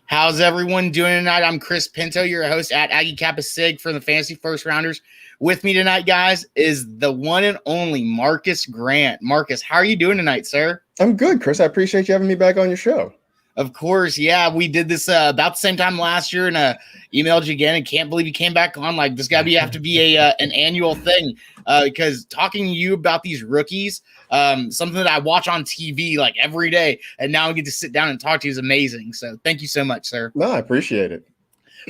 How's everyone doing tonight? I'm Chris Pinto, your host at Aggie Kappa Sig for the Fantasy First Rounders. With me tonight, guys, is the one and only Marcas Grant. Marcas, how are you doing tonight, sir? I'm good, Chris. I appreciate you having me back on your show. Of course, yeah. We did this about the same time last year, and emailed you again. And can't believe you came back on. Like, this have to be an annual thing because talking to you about these rookies, something that I watch on TV like every day, and now I get to sit down and talk to you is amazing. So thank you so much, sir. No, I appreciate it.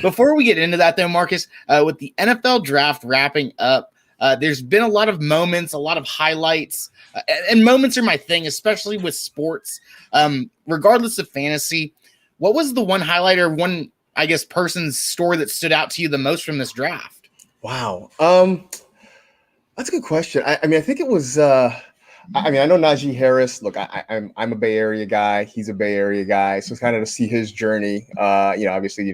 Before we get into that, though, Marcas, with the NFL draft wrapping up, there's been a lot of moments, a lot of highlights, and moments are my thing, especially with sports. Regardless of fantasy, what was the one highlight or one, I guess, person's story that stood out to you the most from this draft? Wow. That's a good question. I think it was, I know Najee Harris. Look, I'm a Bay Area guy. He's a Bay Area guy. So it's kind of to see his journey, obviously,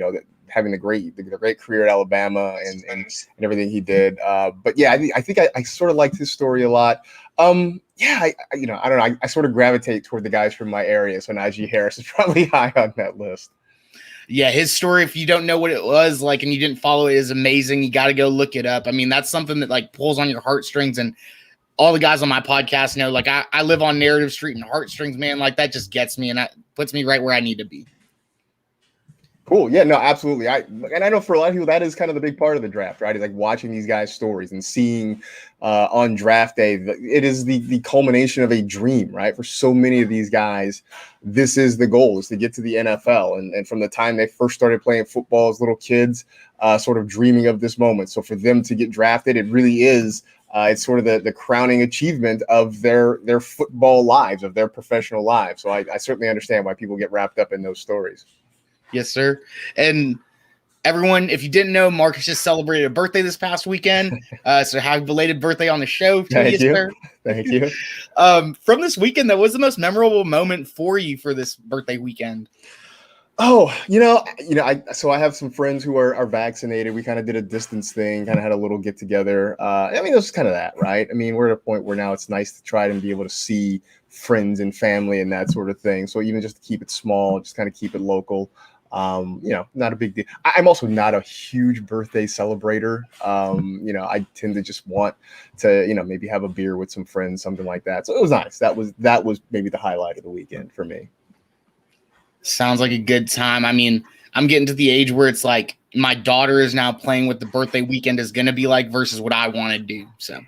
having the great career at Alabama and everything he did. But yeah, I think I sort of liked his story a lot. I don't know. I sort of gravitate toward the guys from my area. So Najee Harris is probably high on that list. Yeah, his story, if you don't know what it was like and you didn't follow it, is amazing. You got to go look it up. I mean, that's something that like pulls on your heartstrings, and all the guys on my podcast know, like I live on Narrative Street, and heartstrings, man, like that just gets me and that puts me right where I need to be. Cool. Yeah, no, absolutely. I know for a lot of people that is kind of the big part of the draft, right? It's like watching these guys' stories and seeing on draft day. It is the culmination of a dream, right? For so many of these guys, this is the goal, is to get to the NFL. And from the time they first started playing football as little kids, sort of dreaming of this moment. So for them to get drafted, it really is it's sort of the crowning achievement of their football lives, of their professional lives. So I certainly understand why people get wrapped up in those stories. Yes, sir. And everyone, if you didn't know, Marcas just celebrated a birthday this past weekend. So happy belated birthday on the show. Thank you, sir. Thank you. From this weekend, that was the most memorable moment for you for this birthday weekend? Oh, I have some friends who are vaccinated. We kind of did a distance thing, kind of had a little get together. It was kind of that, right? I mean, we're at a point where now it's nice to try and be able to see friends and family and that sort of thing. So even just to keep it small, just kind of keep it local. Not a big deal. I'm also not a huge birthday celebrator. I tend to just want to, maybe have a beer with some friends, something like that. So it was nice. That was maybe the highlight of the weekend for me. Sounds like a good time. I mean, I'm getting to the age where it's like my daughter is now playing what the birthday weekend is going to be like versus what I want to do. So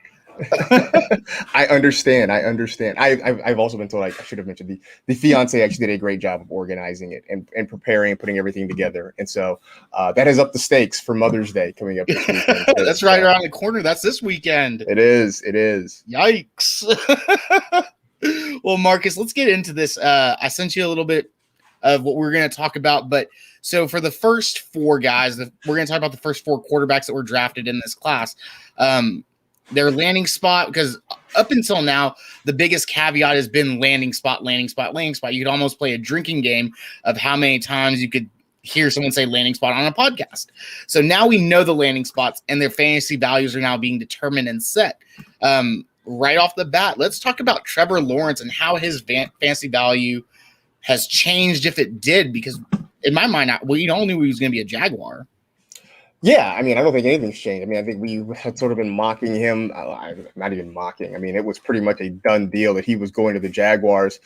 I understand. I've also been told, I should have mentioned the fiance actually did a great job of organizing it and preparing and putting everything together. And so that has upped the stakes for Mother's Day coming up this weekend. That's right around the corner. That's this weekend. It is. Yikes. Well, Marcas, let's get into this. I sent you a little bit of what we're going to talk about. But so for the first four guys, we're going to talk about the first four quarterbacks that were drafted in this class. Their landing spot, because up until now, the biggest caveat has been landing spot. You could almost play a drinking game of how many times you could hear someone say landing spot on a podcast. So now we know the landing spots and their fantasy values are now being determined and set. Right off the bat, let's talk about Trevor Lawrence and how his fantasy value has changed, if it did, because in my mind, we all knew he was going to be a Jaguar. Yeah, I mean, I don't think anything's changed. I mean, I think we had sort of been mocking him. Not even mocking. I mean, it was pretty much a done deal that he was going to the Jaguars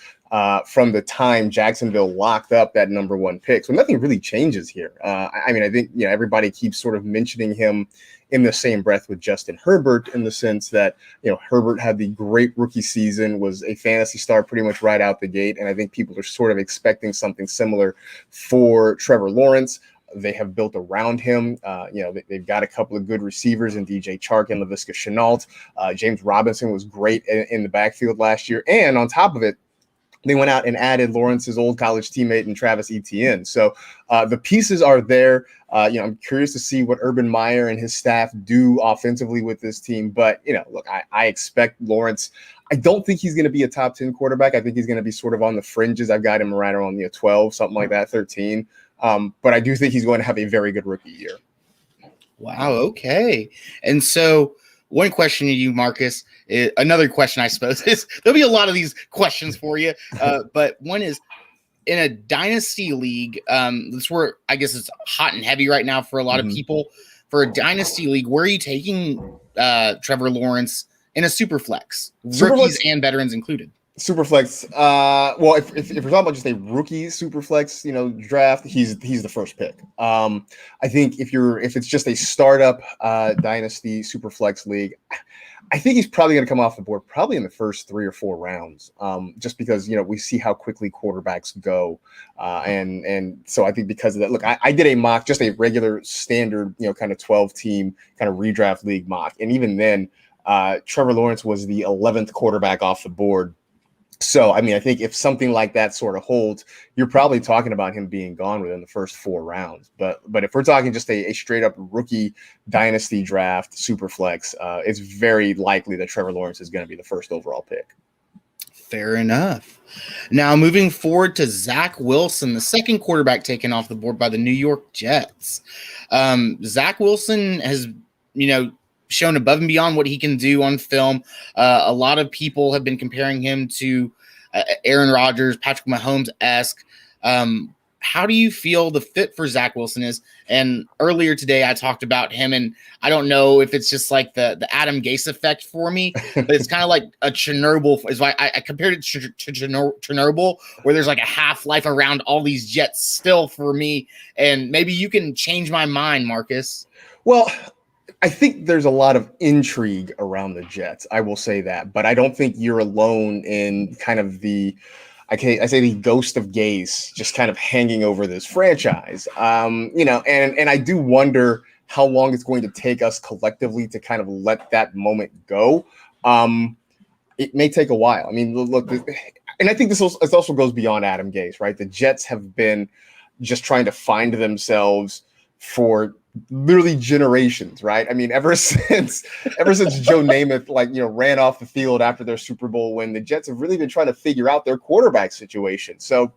from the time Jacksonville locked up that number one pick. So nothing really changes here. I think, everybody keeps sort of mentioning him in the same breath with Justin Herbert, in the sense that, Herbert had the great rookie season, was a fantasy star pretty much right out the gate. And I think people are sort of expecting something similar for Trevor Lawrence. They have built around him. They've got a couple of good receivers in DJ Chark and Laviska Shenault. James Robinson was great in the backfield last year. And on top of it, they went out and added Lawrence's old college teammate and Travis Etienne. So the pieces are there. I'm curious to see what Urban Meyer and his staff do offensively with this team. But, look, I expect Lawrence. I don't think he's going to be a top 10 quarterback. I think he's going to be sort of on the fringes. I've got him right around 12, something like that, 13. But I do think he's going to have a very good rookie year. Wow. Okay. And so one question to you, Marcas, another question, I suppose, is there'll be a lot of these questions for you. But one is in a dynasty league, that's where I guess it's hot and heavy right now for a lot of people. For a dynasty league, where are you taking Trevor Lawrence in a super flex, rookies and veterans included? Superflex. Well, if we're talking about just a rookie superflex, draft, he's the first pick. I think if it's just a startup dynasty superflex league, I think he's probably going to come off the board probably in the first 3 or 4 rounds, just because we see how quickly quarterbacks go, and so I think because of that. Look, I did a mock, just a regular standard, kind of 12-team kind of redraft league mock, and even then, Trevor Lawrence was the 11th quarterback off the board. So, I mean, I think if something like that sort of holds, you're probably talking about him being gone within the first 4 rounds. But if we're talking just a straight up rookie dynasty draft, super flex, it's very likely that Trevor Lawrence is going to be the first overall pick. Fair enough. Now, moving forward to Zach Wilson, the second quarterback taken off the board by the New York Jets. Zach Wilson has, shown above and beyond what he can do on film. A lot of people have been comparing him to Aaron Rodgers, Patrick Mahomes-esque. How do you feel the fit for Zach Wilson is? And earlier today, I talked about him, and I don't know if it's just like the Adam Gase effect for me, but it's kind of like a Chernobyl. Is why I compared it to Chernobyl, where there's like a half-life around all these Jets still for me. And maybe you can change my mind, Marcas. Well, I think there's a lot of intrigue around the Jets. I will say that, but I don't think you're alone in kind of the ghost of Gase just kind of hanging over this franchise. And I do wonder how long it's going to take us collectively to kind of let that moment go. It may take a while. I mean, look, and I think this also goes beyond Adam Gase, right? The Jets have been just trying to find themselves for literally generations, right? I mean, ever since Joe Namath ran off the field after their Super Bowl win, the Jets have really been trying to figure out their quarterback situation. So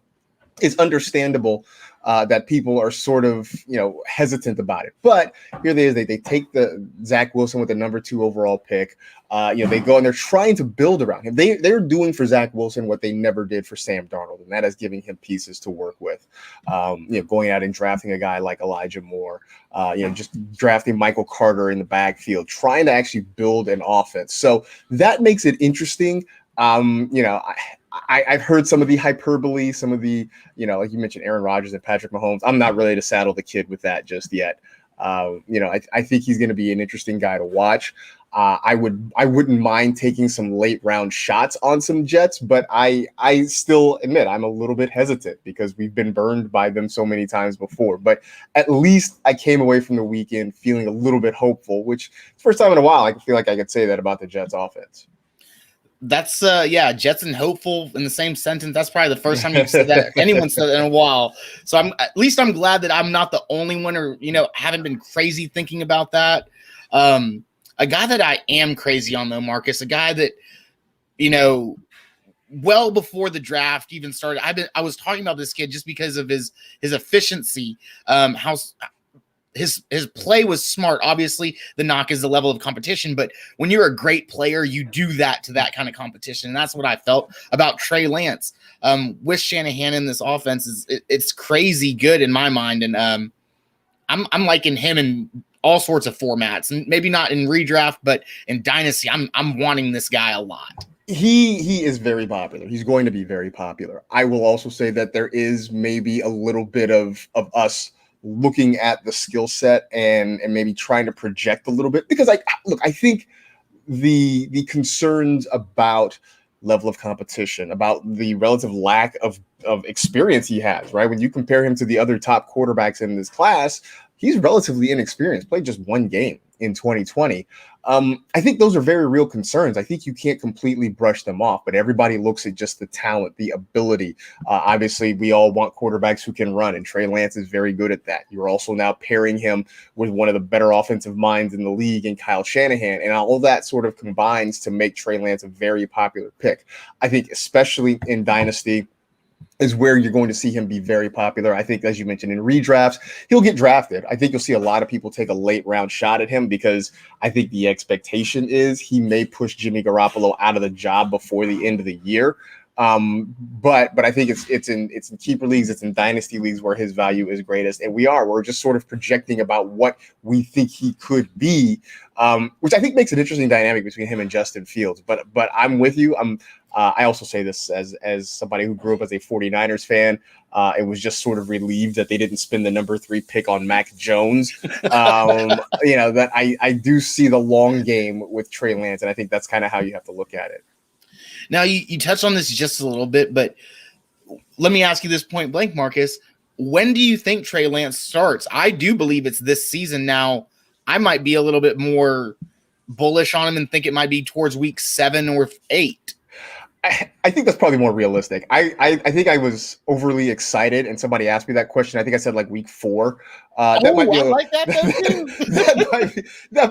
it's understandable that people are sort of hesitant about it. But here they take the Zach Wilson with the number 2 overall pick. They go and they're trying to build around him. They're doing for Zach Wilson what they never did for Sam Darnold, and that is giving him pieces to work with. Going out and drafting a guy like Elijah Moore, just drafting Michael Carter in the backfield, trying to actually build an offense. So that makes it interesting. I've heard some of the hyperbole, some of the, like you mentioned, Aaron Rodgers and Patrick Mahomes. I'm not ready to saddle the kid with that just yet. I think he's going to be an interesting guy to watch. I wouldn't mind taking some late round shots on some Jets, but I still admit I'm a little bit hesitant because we've been burned by them so many times before. But at least I came away from the weekend feeling a little bit hopeful, which first time in a while I feel like I could say that about the Jets offense. That's Jets and hopeful in the same sentence. That's probably the first time you've said that anyone said that in a while. So I'm glad that I'm not the only one, or haven't been crazy thinking about that. A guy that I am crazy on though, Marcas, a guy that well before the draft even started, I was talking about this kid just because of his efficiency, how his play was smart. Obviously, the knock is the level of competition, but when you're a great player, you do that to that kind of competition. And that's what I felt about Trey Lance. With Shanahan in this offense, it's crazy good in my mind. And I'm liking him in all sorts of formats, and maybe not in redraft, but in dynasty, I'm wanting this guy a lot. He is very popular. He's going to be very popular. I will also say that there is maybe a little bit of us looking at the skill set and maybe trying to project a little bit, because I think the concerns about level of competition, about the relative lack of experience he has, right? When you compare him to the other top quarterbacks in this class, he's relatively inexperienced, played just 1 game in 2020. I think those are very real concerns. I think you can't completely brush them off, but everybody looks at just the talent, the ability. Obviously, we all want quarterbacks who can run, and Trey Lance is very good at that. You're also now pairing him with one of the better offensive minds in the league in Kyle Shanahan, and all that sort of combines to make Trey Lance a very popular pick. I think especially in Dynasty is where you're going to see him be very popular. I think, as you mentioned, in redrafts, he'll get drafted. I think you'll see a lot of people take a late round shot at him because I think the expectation is he may push Jimmy Garoppolo out of the job before the end of the year. But I think it's in keeper leagues, it's in dynasty leagues where his value is greatest, and we're just sort of projecting about what we think he could be, which I think makes an interesting dynamic between him and Justin Fields. But I'm with you. I also say this as somebody who grew up as a 49ers fan. It was just sort of relieved that they didn't spend the number 3 pick on Mac Jones. That I do see the long game with Trey Lance, and I think that's kind of how you have to look at it. Now, you touched on this just a little bit, but let me ask you this point blank, Marcus. When do you think Trey Lance starts? I do believe it's this season. Now, I might be a little bit more bullish on him and think it might be towards week 7 or 8. I think that's probably more realistic. I think I was overly excited, and somebody asked me that question. I think I said like week 4. That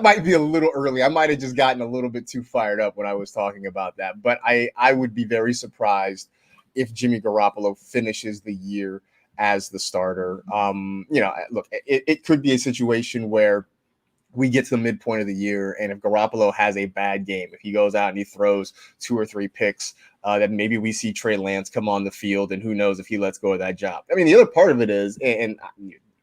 might be a little early. I might have just gotten a little bit too fired up when I was talking about that. But I would be very surprised if Jimmy Garoppolo finishes the year as the starter. Look, it could be a situation where we get to the midpoint of the year, and if Garoppolo has a bad game, if he goes out and he throws 2 or 3 picks, then maybe we see Trey Lance come on the field, and who knows if he lets go of that job. I mean, the other part of it is, and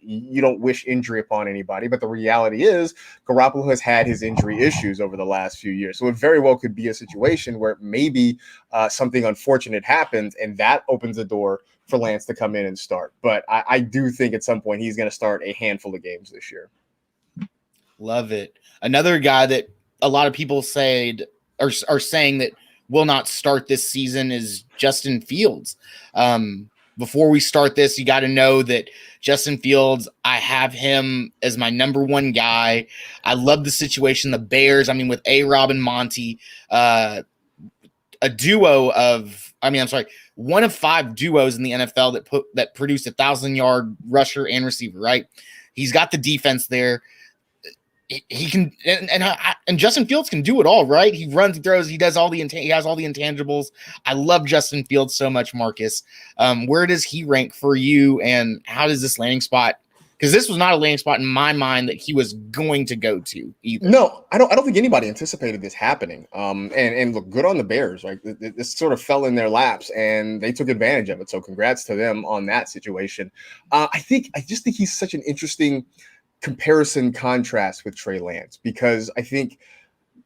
you don't wish injury upon anybody, but the reality is Garoppolo has had his injury issues over the last few years. So it very well could be a situation where maybe something unfortunate happens, and that opens the door for Lance to come in and start. But I do think at some point he's going to start a handful of games this year. Love it. Another guy that a lot of people are saying that will not start this season is Justin Fields. Before we start this, you got to know that Justin Fields, I have him as my number 1 guy. I love the situation. The Bears, with A-Rob and Monty, one of 5 duos in the NFL that produced 1,000-yard rusher and receiver, right? He's got the defense there. He can, and Justin Fields can do it all, right? He runs, he throws, he has all the intangibles. I love Justin Fields so much, Marcus. Where does he rank for you, and how does this landing spot? Because this was not a landing spot in my mind that he was going to go to either. No, I don't think anybody anticipated this happening. And look, good on the Bears, right? This sort of fell in their laps, and they took advantage of it. So congrats to them on that situation. I just think he's such an interesting comparison contrast with Trey Lance, because I think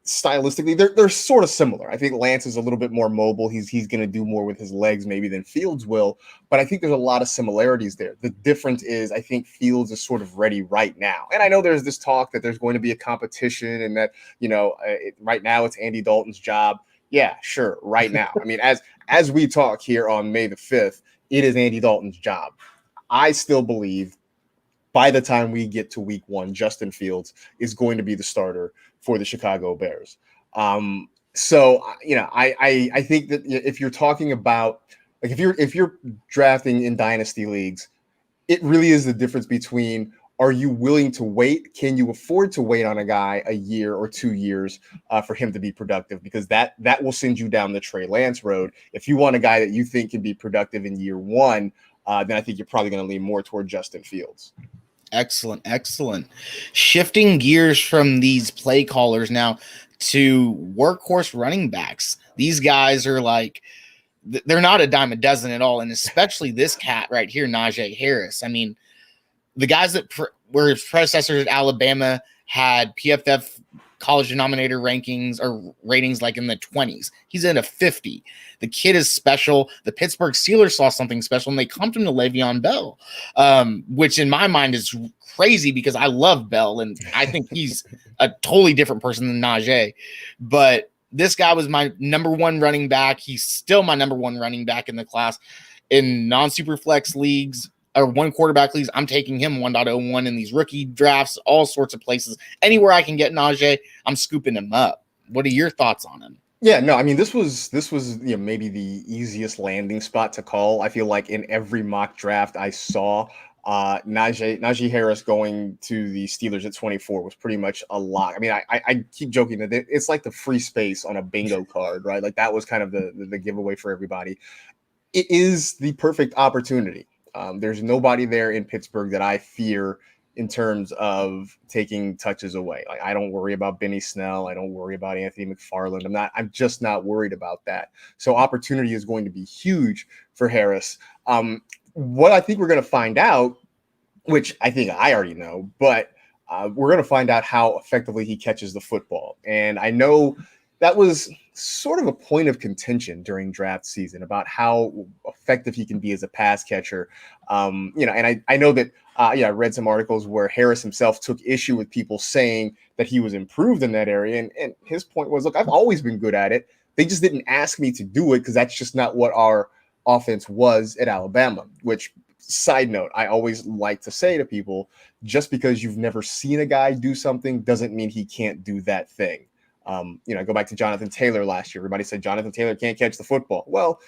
stylistically they're sort of similar. I think Lance is a little bit more mobile. He's going to do more with his legs maybe than Fields will, but I think there's a lot of similarities there. The difference is I think Fields is sort of ready right now. And I know there's this talk that there's going to be a competition and that, right now it's Andy Dalton's job. Yeah, sure. Right now. As we talk here on May the 5th, it is Andy Dalton's job. I still believe by the time we get to week 1, Justin Fields is going to be the starter for the Chicago Bears. I think that if you're talking about, like, if you're drafting in dynasty leagues, it really is the difference between, are you willing to wait? Can you afford to wait on a guy a year or 2 years for him to be productive? Because that will send you down the Trey Lance road. If you want a guy that you think can be productive in year 1, then I think you're probably going to lean more toward Justin Fields. Excellent. Shifting gears from these play callers now to workhorse running backs. These guys are like, they're not a dime a dozen at all. And especially this cat right here, Najee Harris. The guys that were his predecessors at Alabama had PFF college denominator rankings or ratings like in the 20s. He's in a 50. The kid is special. The Pittsburgh Steelers saw something special, and they comped him to Le'Veon Bell, which in my mind is crazy because I love Bell, and I think he's a totally different person than Najee. But this guy was my number 1 running back. He's still my number 1 running back in the class. In non-superflex leagues, or 1 quarterback leagues, I'm taking him 1.01 in these rookie drafts, all sorts of places. Anywhere I can get Najee, I'm scooping him up. What are your thoughts on him? Yeah, no, this was maybe the easiest landing spot to call. I feel like in every mock draft I saw, Najee Harris going to the Steelers at 24 was pretty much a lock. I keep joking that it's like the free space on a bingo card, right? Like that was kind of the giveaway for everybody. It is the perfect opportunity. There's nobody there in Pittsburgh that I fear in terms of taking touches away. Like, I don't worry about Benny Snell. I don't worry about Anthony McFarland. I'm just not worried about that. So opportunity is going to be huge for Harris. What I think we're going to find out, which I think I already know, but we're going to find out how effectively he catches the football. And I know that was sort of a point of contention during draft season about how effective he can be as a pass catcher. And I know that, I read some articles where Harris himself took issue with people saying that he was improved in that area. And his point was, look, I've always been good at it. They just didn't ask me to do it because that's just not what our offense was at Alabama, which, side note, I always like to say to people, just because you've never seen a guy do something doesn't mean he can't do that thing. Go back to Jonathan Taylor last year. Everybody said Jonathan Taylor can't catch the football. Well,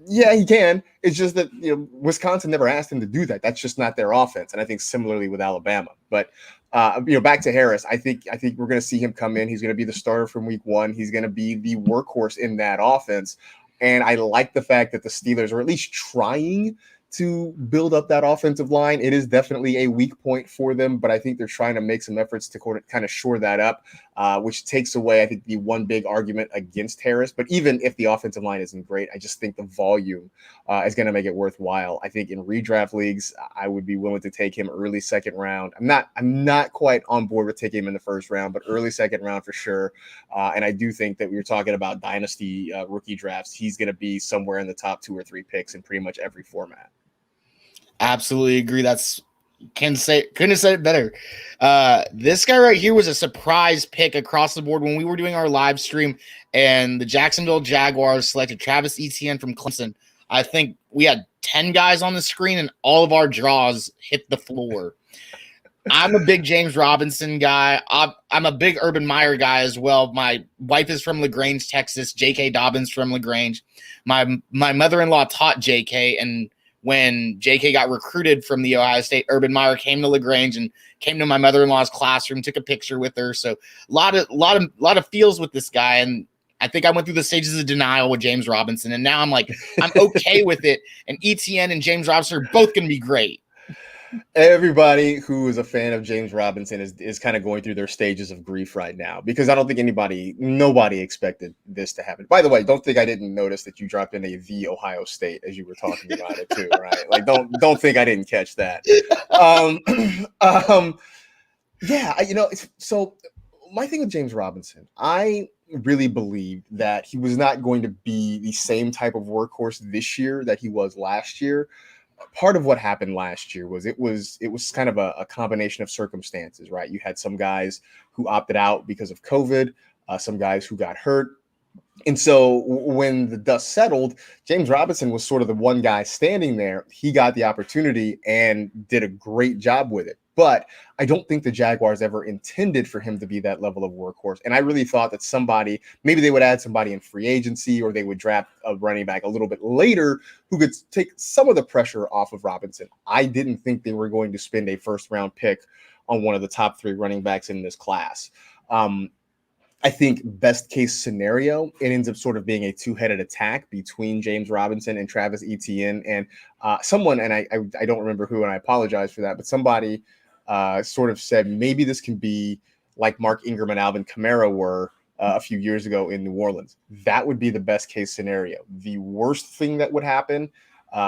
yeah, he can. It's just that, Wisconsin never asked him to do that. That's just not their offense. And I think similarly with Alabama. But back to Harris, I think we're going to see him come in. He's going to be the starter from week 1. He's going to be the workhorse in that offense. And I like the fact that the Steelers are at least trying to build up that offensive line. It is definitely a weak point for them, but I think they're trying to make some efforts to kind of shore that up, which takes away, I think, the one big argument against Harris. But even if the offensive line isn't great, I just think the volume is going to make it worthwhile. I think in redraft leagues, I would be willing to take him early second round. I'm not quite on board with taking him in the first round, but early second round for sure. And I do think that we were talking about dynasty rookie drafts. He's going to be somewhere in the top 2 or 3 picks in pretty much every format. Absolutely agree. Couldn't have said it better. This guy right here was a surprise pick across the board when we were doing our live stream, and the Jacksonville Jaguars selected Travis Etienne from Clemson. I think we had 10 guys on the screen, and all of our draws hit the floor. I'm a big James Robinson guy. I'm a big Urban Meyer guy as well. My wife is from LaGrange, Texas. J.K. Dobbins from LaGrange. My mother-in-law taught J.K., and when J.K. got recruited from the Ohio State, Urban Meyer came to LaGrange and came to my mother-in-law's classroom, took a picture with her. So a lot of feels with this guy. And I think I went through the stages of denial with James Robinson. And now I'm like, I'm okay with it. And Etienne and James Robinson are both going to be great. Everybody who is a fan of James Robinson is kind of going through their stages of grief right now, because I don't think nobody expected this to happen. By the way, don't think I didn't notice that you dropped in the Ohio State as you were talking about it too, right? Like, don't think I didn't catch that. So my thing with James Robinson, I really believed that he was not going to be the same type of workhorse this year that he was last year. Part of what happened last year was it was kind of a combination of circumstances, right? You had some guys who opted out because of COVID, some guys who got hurt. And so when the dust settled, James Robinson was sort of the one guy standing there. He got the opportunity and did a great job with it. But I don't think the Jaguars ever intended for him to be that level of workhorse. And I really thought that maybe they would add somebody in free agency, or they would draft a running back a little bit later who could take some of the pressure off of Robinson. I didn't think they were going to spend a first-round pick on one of the top 3 running backs in this class. I think best case scenario, it ends up sort of being a 2-headed attack between James Robinson and Travis Etienne. And someone, and I don't remember who, and I apologize for that, but somebody sort of said maybe this can be like Mark Ingram and Alvin Kamara were a few years ago in New Orleans. That would be the best case scenario. The worst thing that would happen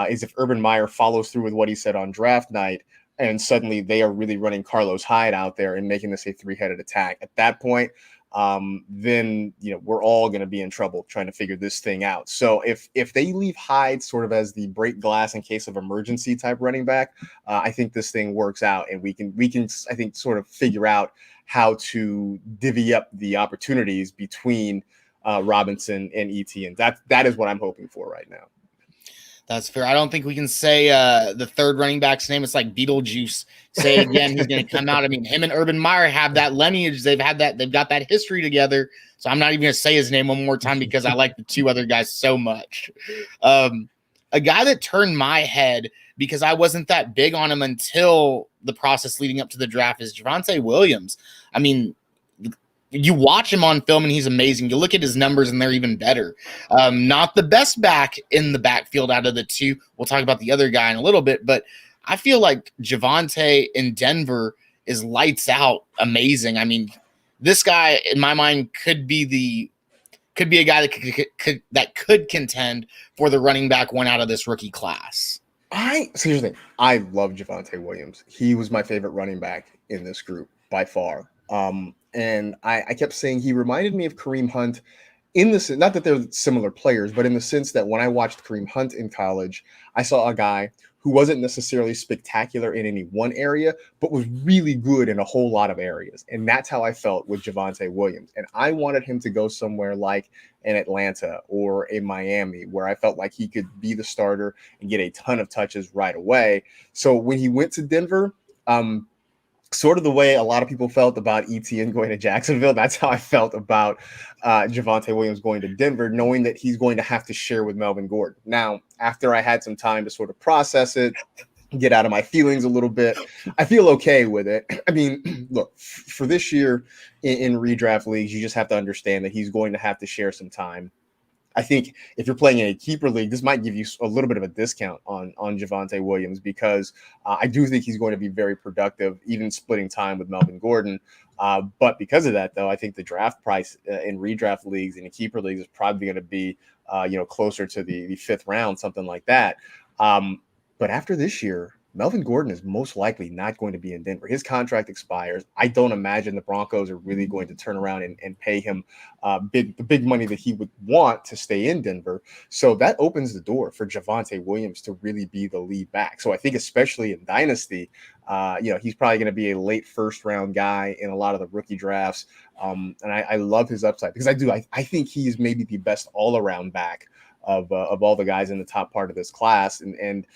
is if Urban Meyer follows through with what he said on draft night, and suddenly they are really running Carlos Hyde out there and making this a 3-headed attack. At that point, then we're all going to be in trouble trying to figure this thing out. So if they leave Hyde sort of as the break glass in case of emergency type running back, I think this thing works out, and we can I think sort of figure out how to divvy up the opportunities between Robinson and Etienne. That is what I'm hoping for right now. That's fair. I don't think we can say the third running back's name. It's like Beetlejuice. Say again, he's going to come out. I mean, him and Urban Meyer have that lineage. They've got that history together. So I'm not even going to say his name one more time because I like the 2 other guys so much. A guy that turned my head because I wasn't that big on him until the process leading up to the draft is Devonta Williams. I mean, you watch him on film and he's amazing. You look at his numbers and they're even better. Not the best back in the backfield out of the 2. We'll talk about the other guy in a little bit, but I feel like Javonte in Denver is lights out amazing. I mean, this guy in my mind could be a guy that could contend for the running back one out of this rookie class. So here's the thing. I love Devonta Williams. He was my favorite running back in this group by far. And I kept saying he reminded me of Kareem Hunt in the sense, not that they're similar players, but in the sense that when I watched Kareem Hunt in college, I saw a guy who wasn't necessarily spectacular in any one area, but was really good in a whole lot of areas. And that's how I felt with Devonta Williams. And I wanted him to go somewhere like in Atlanta or in Miami, where I felt like he could be the starter and get a ton of touches right away. So when he went to Denver, sort of the way a lot of people felt about Etienne going to Jacksonville, that's how I felt about Devonta Williams going to Denver, knowing that he's going to have to share with Melvin Gordon. Now, after I had some time to sort of process it, get out of my feelings a little bit, I feel okay with it. I mean, look, for this year in redraft leagues, you just have to understand that he's going to have to share some time. I think if you're playing in a keeper league, this might give you a little bit of a discount on Devonta Williams, because I do think he's going to be very productive, even splitting time with Melvin Gordon. But because of that, though, I think the draft price in redraft leagues and in keeper leagues is probably going to be, closer to the fifth round, something like that. But after this year, Melvin Gordon is most likely not going to be in Denver. His contract expires. I don't imagine the Broncos are really going to turn around and pay him the big money that he would want to stay in Denver. So that opens the door for Devonta Williams to really be the lead back. So I think especially in Dynasty, he's probably going to be a late first round guy in a lot of the rookie drafts. And I love his upside, because I think he's maybe the best all around back of all the guys in the top part of this class. And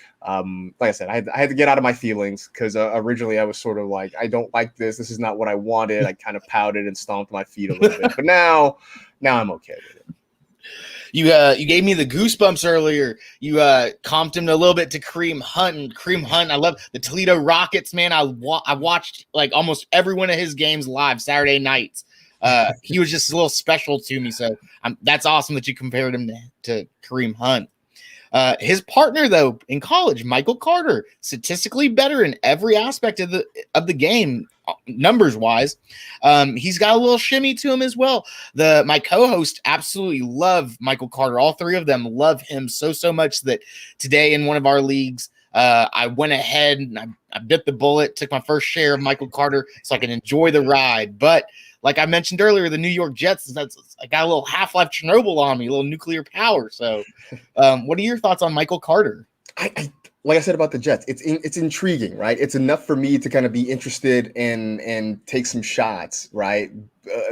like I said, I had to get out of my feelings, because originally I was sort of like, I don't like this. This is not what I wanted. I kind of pouted and stomped my feet a little bit, but now I'm okay with it. You gave me the goosebumps earlier. You comped him a little bit to Kareem Hunt. And Kareem Hunt, I love the Toledo Rockets, man. I watched like almost every one of his games live Saturday nights. He was just a little special to me. So that's awesome that you compared him to Kareem Hunt. His partner, though, in college, Michael Carter, statistically better in every aspect of the game, numbers wise. He's got a little shimmy to him as well. My co-host absolutely love Michael Carter. All three of them love him so much that today in one of our leagues, I went ahead and I bit the bullet, took my first share of Michael Carter so I can enjoy the ride. But like I mentioned earlier, the New York Jets, I got a little Half-Life Chernobyl on me, a little nuclear power. So what are your thoughts on Michael Carter? I like I said about the Jets, it's intriguing, right? It's enough for me to kind of be interested and take some shots, right?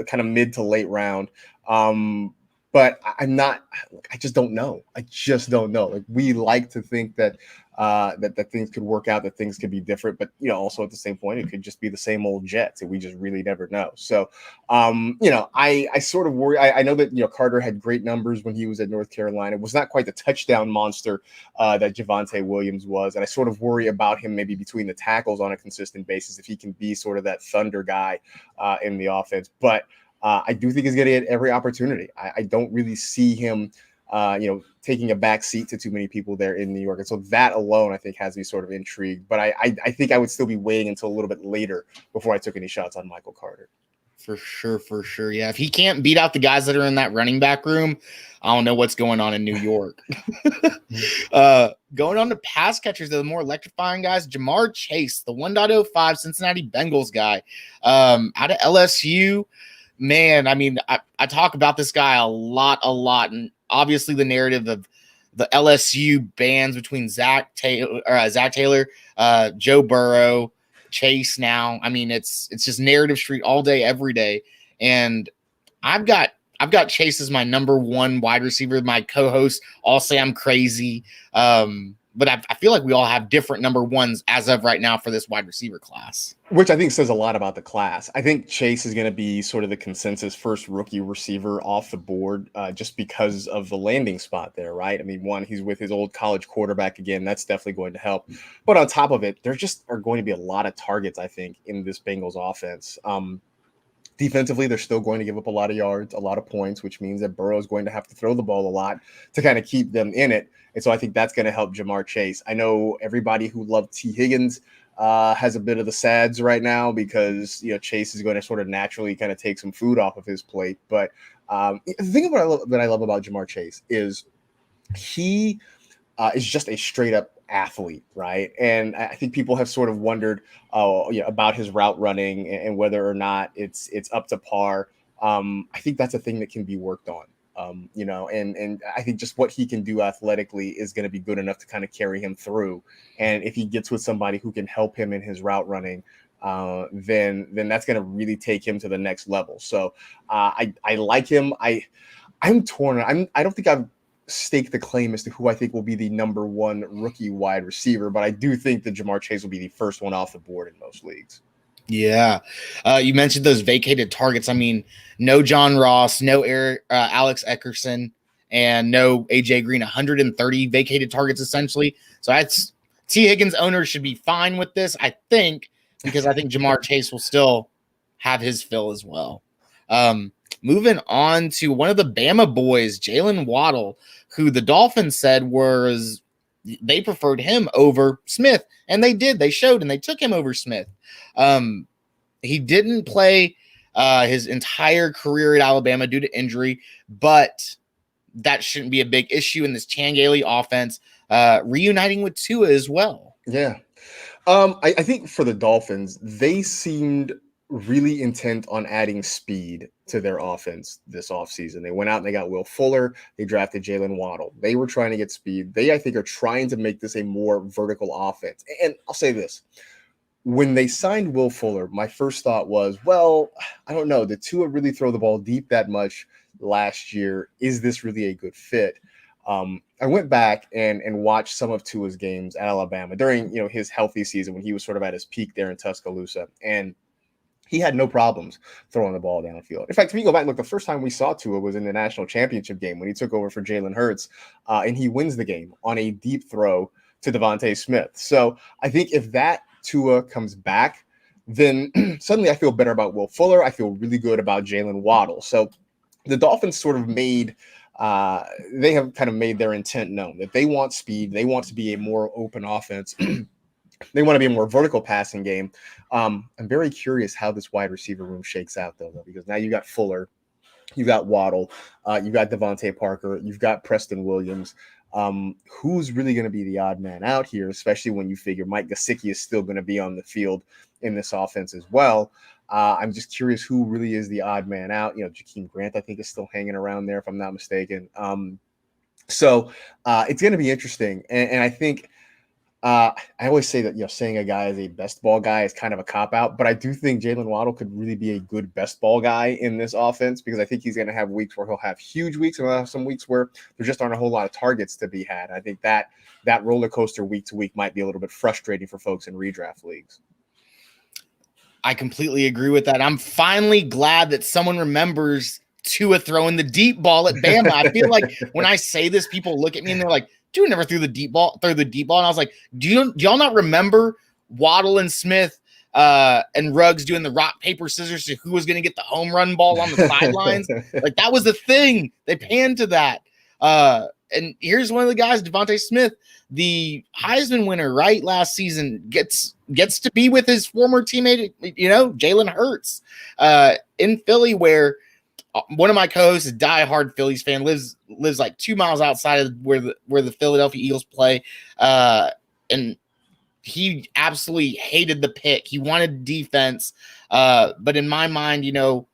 Kind of mid to late round. But I'm not. I just don't know. I just don't know. Like, we like to think that that things could work out, that things could be different, but also at the same point, it could just be the same old Jets, and we just really never know. So, I sort of worry. I know that Carter had great numbers when he was at North Carolina. It was not quite the touchdown monster that Devonta Williams was, and I sort of worry about him maybe between the tackles on a consistent basis, if he can be sort of that thunder guy in the offense, but. I do think he's going to get every opportunity. I don't really see him, taking a back seat to too many people there in New York. And so that alone, I think, has me sort of intrigued. But I think I would still be waiting until a little bit later before I took any shots on Michael Carter. For sure. Yeah, if he can't beat out the guys that are in that running back room, I don't know what's going on in New York. Going on to pass catchers, the more electrifying guys, Jamar Chase, the 1.05 Cincinnati Bengals guy, out of LSU. Man, I mean, I talk about this guy a lot, and obviously the narrative of the LSU bands between Zach Taylor, Joe Burrow, Chase. Now, I mean, it's just narrative street all day, every day, and I've got Chase as my number one wide receiver. My co-hosts all say I'm crazy, but I feel like we all have different number ones as of right now for this wide receiver class. Which I think says a lot about the class. I think Chase is going to be sort of the consensus first rookie receiver off the board, just because of the landing spot there, right? I mean, one, he's with his old college quarterback again. That's definitely going to help. But on top of it, there just are going to be a lot of targets, I think, in this Bengals offense. Defensively, they're still going to give up a lot of yards, a lot of points, which means that Burrow is going to have to throw the ball a lot to kind of keep them in it. And so I think that's going to help Jamar Chase. I know everybody who loved T. Higgins has a bit of the sads right now because, Chase is going to sort of naturally kind of take some food off of his plate. But the thing that I love about Jamar Chase is he is just a straight up athlete, right? And I think people have sort of wondered about his route running and whether or not it's up to par. I think that's a thing that can be worked on. And I think just what he can do athletically is going to be good enough to kind of carry him through. And if he gets with somebody who can help him in his route running, then that's going to really take him to the next level. So I like him. I'm torn. I don't think I've stake the claim as to who I think will be the number one rookie wide receiver, but I do think that Jamar Chase will be the first one off the board in most leagues. Yeah. You mentioned those vacated targets. I mean, no John Ross, no Alex Eckerson, and no AJ Green, 130 vacated targets essentially. So that's T. Higgins owners should be fine with this, I think, because I think Jamar Chase will still have his fill as well. Moving on to one of the Bama boys, Jalen Waddle, who the Dolphins said they preferred him over Smith. And they did. They showed, and they took him over Smith. He didn't play his entire career at Alabama due to injury, but that shouldn't be a big issue in this Changale offense, reuniting with Tua as well. Yeah. I think for the Dolphins, they seemed really intent on adding speed to their offense this offseason. They went out and they got Will Fuller. They drafted Jalen Waddle. They were trying to get speed. They, I think, are trying to make this a more vertical offense. And I'll say this. When they signed Will Fuller, my first thought was, well, I don't know. Did Tua really throw the ball deep that much last year? Is this really a good fit? I went back and watched some of Tua's games at Alabama during his healthy season when he was sort of at his peak there in Tuscaloosa. And he had no problems throwing the ball downfield. In fact, if you go back and look, the first time we saw Tua was in the national championship game when he took over for Jalen Hurts, and he wins the game on a deep throw to Devonta Smith. So I think if that Tua comes back, then suddenly I feel better about Will Fuller. I feel really good about Jalen Waddle. So the Dolphins sort of they have kind of made their intent known that they want speed. They want to be a more open offense. They want to be a more vertical passing game. I'm very curious how this wide receiver room shakes out, though, because now you got Fuller, you got Waddle, you got Devontae Parker, you've got Preston Williams. Who's really going to be the odd man out here, especially when you figure Mike Gesicki is still going to be on the field in this offense as well. I'm just curious who really is the odd man out. Jakeem Grant, I think, is still hanging around there, if I'm not mistaken. So it's going to be interesting. And I think I always say that, saying a guy is a best ball guy is kind of a cop out, but I do think Jalen Waddle could really be a good best ball guy in this offense because I think he's going to have weeks where he'll have huge weeks and he'll have some weeks where there just aren't a whole lot of targets to be had. I think that roller coaster week to week might be a little bit frustrating for folks in redraft leagues. I completely agree with that. I'm finally glad that someone remembers Tua throwing the deep ball at Bama. I feel like when I say this, people look at me and they're like, Tua never threw the deep ball. And I was like, do y'all not remember Waddle and Smith and Ruggs doing the rock, paper, scissors to who was going to get the home run ball on the sidelines? Like, that was the thing. They panned to that. And here's one of the guys, Devonta Smith, the Heisman winner, right? Last season gets to be with his former teammate, Jalen Hurts in Philly, where one of my co-hosts, a diehard Phillies fan, lives like 2 miles outside of where the Philadelphia Eagles play, and he absolutely hated the pick. He wanted defense, but in my mind, you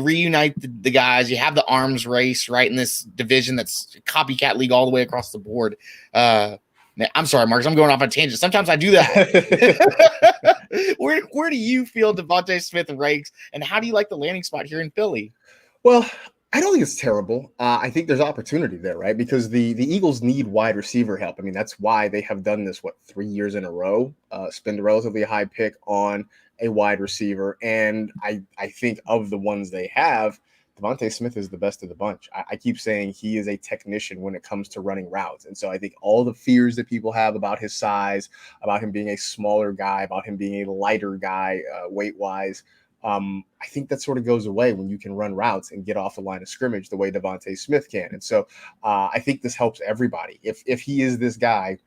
reunite the guys. You have the arms race right in this division that's a copycat league all the way across the board. I'm sorry, Marcus, I'm going off on a tangent. Sometimes I do that. Where do you feel Devonta Smith ranks, and how do you like the landing spot here in Philly? Well, I don't think it's terrible. I think there's opportunity there, right? Because the Eagles need wide receiver help. I mean, that's why they have done this, 3 years in a row, spend a relatively high pick on a wide receiver. And I think of the ones they have, Devonta Smith is the best of the bunch. I keep saying he is a technician when it comes to running routes. And so I think all the fears that people have about his size, about him being a smaller guy, about him being a lighter guy weight-wise, I think that sort of goes away when you can run routes and get off the line of scrimmage the way Devonta Smith can. And so I think this helps everybody. If he is this guy,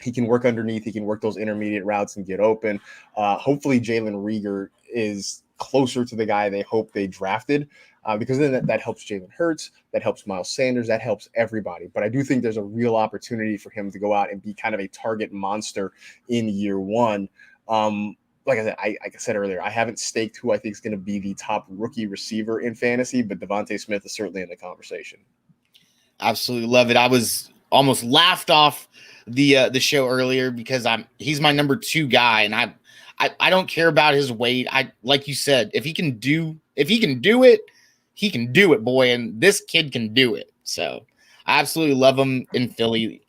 he can work underneath. He can work those intermediate routes and get open. Hopefully, Jalen Reagor is closer to the guy they hope they drafted, because then that helps Jalen Hurts, that helps Miles Sanders, that helps everybody. But I do think there's a real opportunity for him to go out and be kind of a target monster in year one. Like I said earlier, I haven't staked who I think is going to be the top rookie receiver in fantasy, but Devonta Smith is certainly in the conversation. Absolutely love it. I was almost laughed off the show earlier because he's my number 2 guy, and I don't care about his weight. Like you said, if he can do it, he can do it, boy, and this kid can do it. So I absolutely love him in Philly.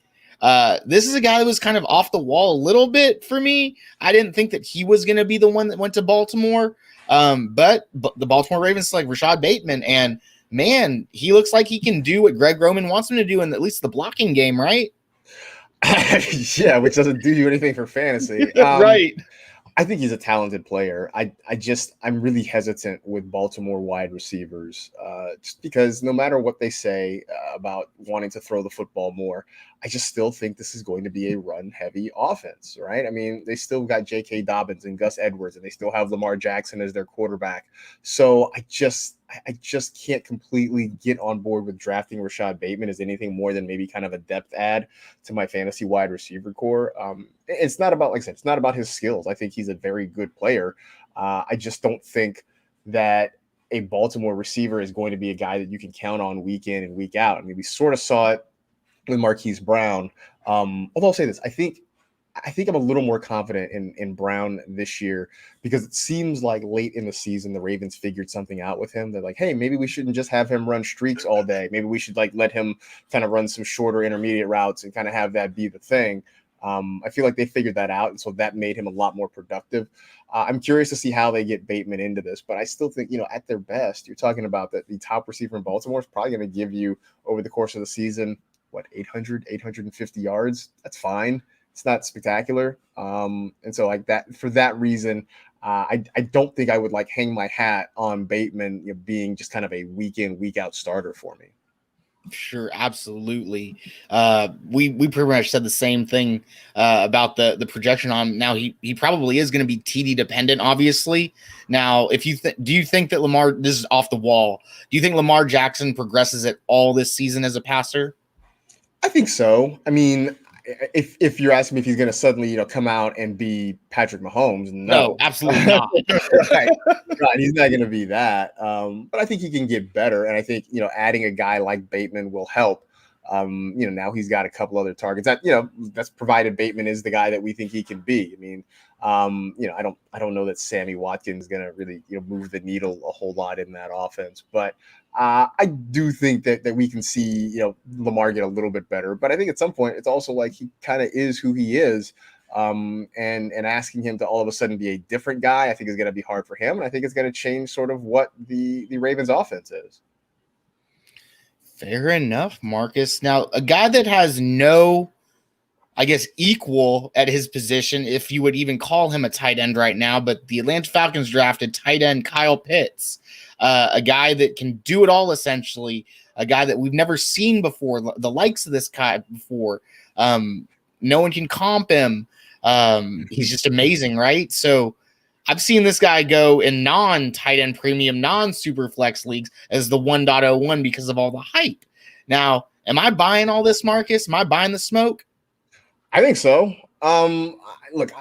This is a guy that was kind of off the wall a little bit for me. I didn't think that he was going to be the one that went to Baltimore, but the Baltimore Ravens select Rashod Bateman, and man, he looks like he can do what Greg Roman wants him to do in at least the blocking game, right? Yeah, which doesn't do you anything for fantasy. Right. I think he's a talented player. I'm really hesitant with Baltimore wide receivers, just because no matter what they say about wanting to throw the football more, I just still think this is going to be a run-heavy offense, right? I mean, they still got J.K. Dobbins and Gus Edwards, and they still have Lamar Jackson as their quarterback. So I just can't completely get on board with drafting Rashod Bateman as anything more than maybe kind of a depth add to my fantasy wide receiver core. It's not about, like I said, it's not about his skills. I think he's a very good player. I just don't think that a Baltimore receiver is going to be a guy that you can count on week in and week out. I mean, we sort of saw it with Marquise Brown. Although I'll say this, I think I'm a little more confident in Brown this year, because it seems like late in the season the Ravens figured something out with him. They're like, hey, maybe we shouldn't just have him run streaks all day. Maybe we should let him kind of run some shorter intermediate routes and kind of have that be the thing. I feel like they figured that out, and so that made him a lot more productive. I'm curious to see how they get Bateman into this, but I still think, at their best, you're talking about that the top receiver in Baltimore is probably going to give you over the course of the season, 850 yards. That's fine. It's not spectacular. And so that, for that reason, I don't think I would hang my hat on Bateman being just kind of a week in, week out starter for me. Sure, absolutely. We pretty much said the same thing about the projection on. Now he probably is going to be TD dependent, obviously. Now, if you do you think that this is off the wall? Do you think Lamar Jackson progresses at all this season as a passer? I think so. I mean, if you're asking me if he's going to suddenly, come out and be Patrick Mahomes, no absolutely not. Right. He's not going to be that. But I think he can get better. And I think, adding a guy like Bateman will help. Now he's got a couple other targets that, that's provided Bateman is the guy that we think he can be. I mean, I don't know that Sammy Watkins is going to really, move the needle a whole lot in that offense, but I do think that we can see, Lamar get a little bit better, but I think at some point it's also like he kind of is who he is. And asking him to all of a sudden be a different guy, I think is going to be hard for him. And I think it's going to change sort of what the Ravens offense is. Fair enough, Marcus. Now, a guy that has no, I guess, equal at his position, if you would even call him a tight end right now, but the Atlanta Falcons drafted tight end Kyle Pitts, a guy that can do it all, essentially, a guy that we've never seen before, the likes of this guy before. No one can comp him. He's just amazing, right? So I've seen this guy go in non-tight end premium, non-super flex leagues as the 1.01 because of all the hype. Now, am I buying all this, Marcus? Am I buying the smoke? I think so. Look,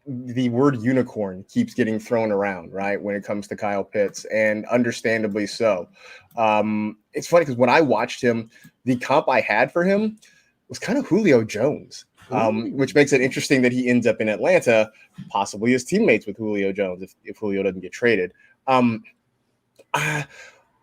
the word unicorn keeps getting thrown around, right, when it comes to Kyle Pitts, and understandably so. It's funny because when I watched him, the comp I had for him was kind of Julio Jones, which makes it interesting that he ends up in Atlanta, possibly as teammates with Julio Jones if Julio doesn't get traded.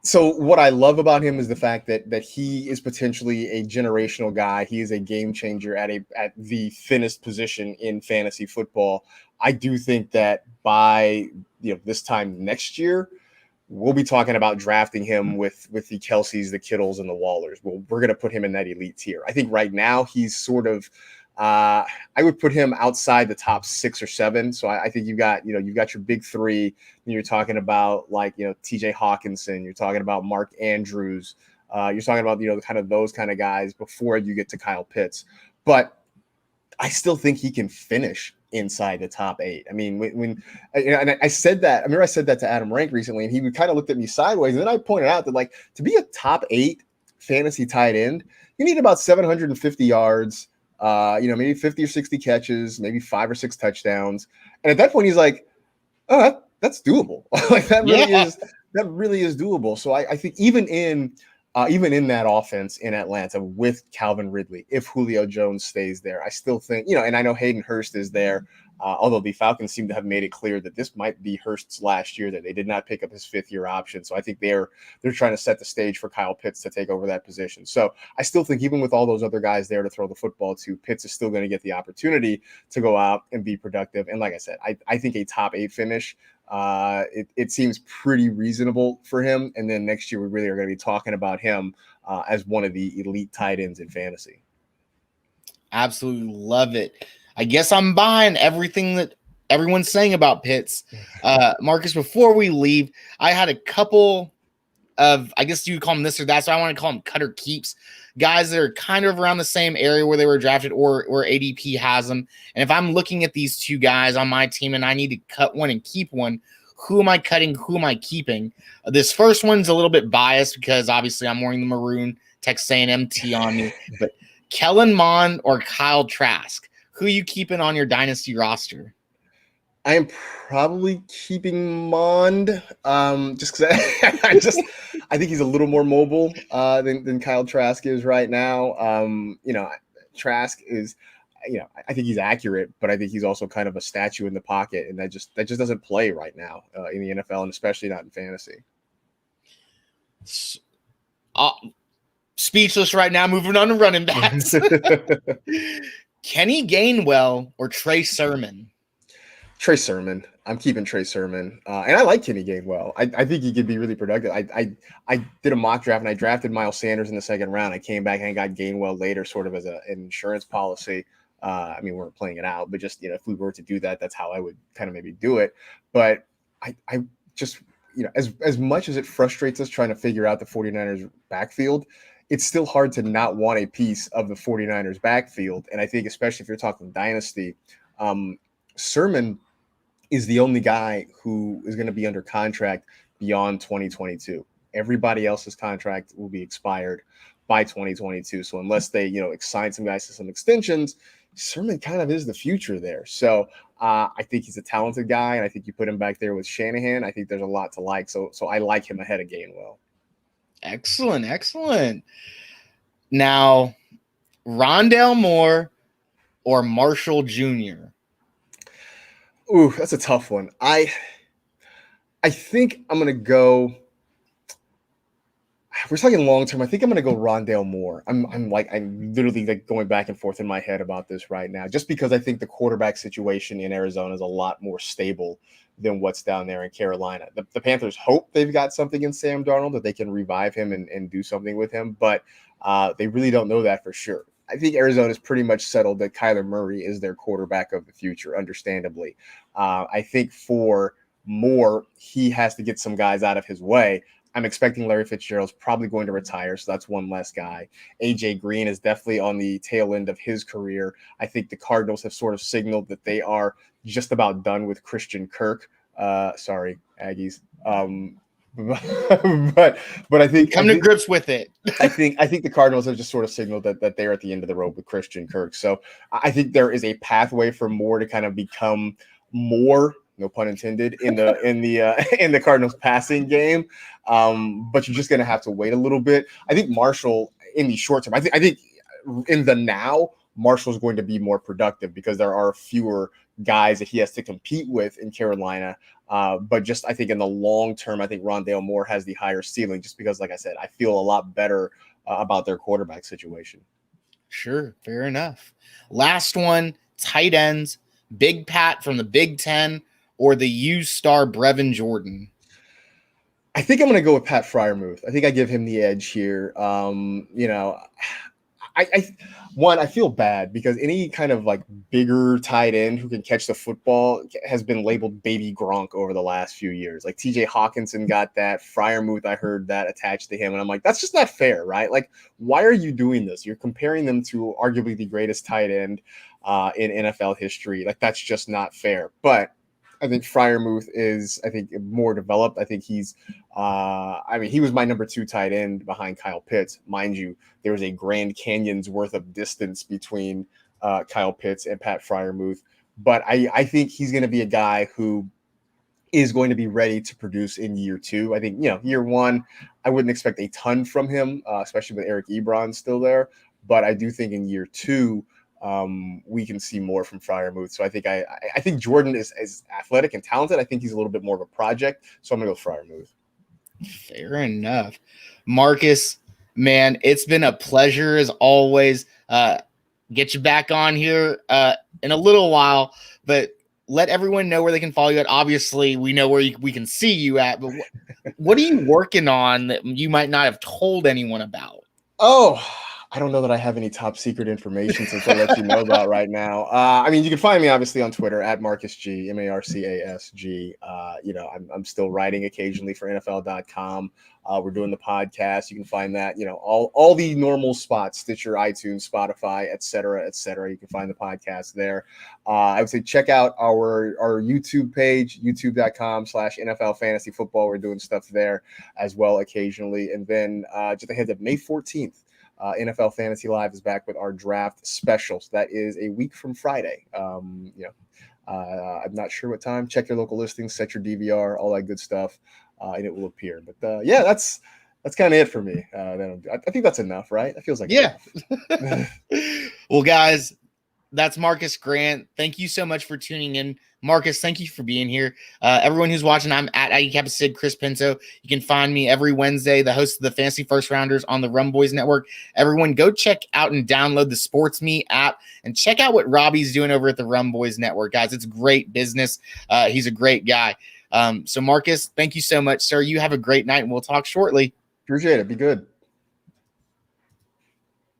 So what I love about him is the fact that he is potentially a generational guy. He is a game changer at the thinnest position in fantasy football. I do think that by this time next year, we'll be talking about drafting him with the Kelseys, the Kittles, and the Wallers. We're going to put him in that elite tier. I think right now he's sort of I would put him outside the top 6 or 7. So I think you've got your big 3. And you're talking about like, TJ Hawkinson. You're talking about Mark Andrews. You're talking about, kind of those kind of guys before you get to Kyle Pitts. But I still think he can finish inside the top 8. I mean, when and I said that, I remember I said that to Adam Rank recently, and he kind of looked at me sideways. And then I pointed out that, like, to be a top 8 fantasy tight end, you need about 750 yards, maybe 50 or 60 catches, maybe 5 or 6 touchdowns. And at that point, he's like, oh, that's doable. Like that really is doable. So I think even in that offense in Atlanta with Calvin Ridley, if Julio Jones stays there, I still think, and I know Hayden Hurst is there, although the Falcons seem to have made it clear that this might be Hurst's last year, that they did not pick up his 5th-year option. So I think they're trying to set the stage for Kyle Pitts to take over that position. So I still think even with all those other guys there to throw the football to, Pitts is still going to get the opportunity to go out and be productive. And like I said, I think a top 8 finish, it seems pretty reasonable for him. And then next year, we really are going to be talking about him as one of the elite tight ends in fantasy. Absolutely love it. I guess I'm buying everything that everyone's saying about Pitts. Marcus, before we leave, I had a couple of, I guess you would call them this or that, so I want to call them cut or keeps, guys that are kind of around the same area where they were drafted or ADP has them. And if I'm looking at these 2 guys on my team and I need to cut one and keep one, who am I cutting? Who am I keeping? This first one's a little bit biased because obviously I'm wearing the maroon Texas A&M tee on me, but Kellen Mond or Kyle Trask, who are you keeping on your dynasty roster? I am probably keeping Mond, just because I think he's a little more mobile than Kyle Trask is right now. Trask is, I think he's accurate, but I think he's also kind of a statue in the pocket, and that just doesn't play right now in the NFL, and especially not in fantasy. Speechless right now. Moving on to running backs. Kenny Gainwell or Trey Sermon? Trey Sermon. I'm keeping Trey Sermon. And I like Kenny Gainwell. I think he could be really productive. I did a mock draft and I drafted Miles Sanders in the 2nd round. I came back and got Gainwell later, sort of as an insurance policy. We weren't playing it out, but just, if we were to do that, that's how I would kind of maybe do it. But I just, as much as it frustrates us trying to figure out the 49ers backfield, it's still hard to not want a piece of the 49ers backfield. And I think, especially if you're talking dynasty, Sermon is the only guy who is going to be under contract beyond 2022. Everybody else's contract will be expired by 2022. So unless they, sign some guys to some extensions, Sermon kind of is the future there. So I think he's a talented guy, and I think you put him back there with Shanahan. I think there's a lot to like. So I like him ahead of Gainwell. Excellent. Now, Rondale Moore or Marshall Jr.? Ooh, that's a tough one. I think I'm going to go. We're talking long term. I think I'm going to go Rondale Moore. I'm literally like going back and forth in my head about this right now, just because I think the quarterback situation in Arizona is a lot more stable than what's down there in Carolina. The Panthers hope they've got something in Sam Darnold that they can revive him and do something with him, but they really don't know that for sure. I think Arizona's pretty much settled that Kyler Murray is their quarterback of the future, understandably. I think for Moore, he has to get some guys out of his way. I'm expecting Larry Fitzgerald's probably going to retire, so that's one less guy. A.J. Green is definitely on the tail end of his career. I think the Cardinals have sort of signaled that they are just about done with Christian Kirk. Sorry, Aggies. But I think come to grips with it. I think the Cardinals have just sort of signaled that they're at the end of the road with Christian Kirk. So I think there is a pathway for Moore to kind of become more, no pun intended, in the Cardinals passing game. But you're just going to have to wait a little bit. I think Marshall in the short term, I think in the now, Marshall's going to be more productive because there are fewer guys that he has to compete with in Carolina. But just I think in the long term, I think Rondale Moore has the higher ceiling just because, like I said, I feel a lot better about their quarterback situation. Sure, fair enough. Last one, tight ends, Big Pat from the Big Ten or the U-Star Brevin Jordan? I think I'm going to go with Pat Freiermuth. I think I give him the edge here. I feel bad because any kind of like bigger tight end who can catch the football has been labeled baby Gronk over the last few years. Like TJ Hawkinson got that, Freiermuth, I heard that attached to him. And I'm like, that's just not fair, right? Like, why are you doing this? You're comparing them to arguably the greatest tight end in NFL history. Like, that's just not fair. But I think Freiermuth is, I think, more developed. I think he's, he was my number 2 tight end behind Kyle Pitts. Mind you, there was a Grand Canyon's worth of distance between Kyle Pitts and Pat Freiermuth. But I think he's going to be a guy who is going to be ready to produce in year 2. I think, year 1, I wouldn't expect a ton from him, especially with Eric Ebron still there. But I do think in year 2, we can see more from Freiermuth. So I think Jordan is athletic and talented. I think he's a little bit more of a project. So I'm going to go Freiermuth. Fair enough. Marcas, man, it's been a pleasure as always. Get you back on here in a little while, but let everyone know where they can follow you at. Obviously, we know where we can see you at, but what are you working on that you might not have told anyone about? Oh, I don't know that I have any top secret information since I'll let you know about right now. You can find me obviously on Twitter at MarcasG, MarCasG. I'm still writing occasionally for NFL.com. We're doing the podcast. You can find that, all the normal spots, Stitcher, iTunes, Spotify, et cetera, et cetera. You can find the podcast there. I would say check out our YouTube page, youtube.com/NFL Fantasy Football. We're doing stuff there as well occasionally. And then just a heads up, May 14th, NFL Fantasy Live is back with our draft specials. That is a week from Friday. I'm not sure what time. Check your local listings, set your DVR, all that good stuff, and it will appear. But that's kind of it for me. I think that's enough, right? That feels like enough. Well, guys, that's Marcas Grant. Thank you so much for tuning in. Marcas, thank you for being here. Everyone who's watching, I'm at Aggie Kappa Sid, Chris Pinto. You can find me every Wednesday, the host of the Fantasy First Rounders on the Rumboyz Network. Everyone, go check out and download the SportsMe app and check out what Robbie's doing over at the Rumboyz Network, guys. It's great business. He's a great guy. So, Marcas, thank you so much, sir. You have a great night, and we'll talk shortly. Appreciate it. Be good.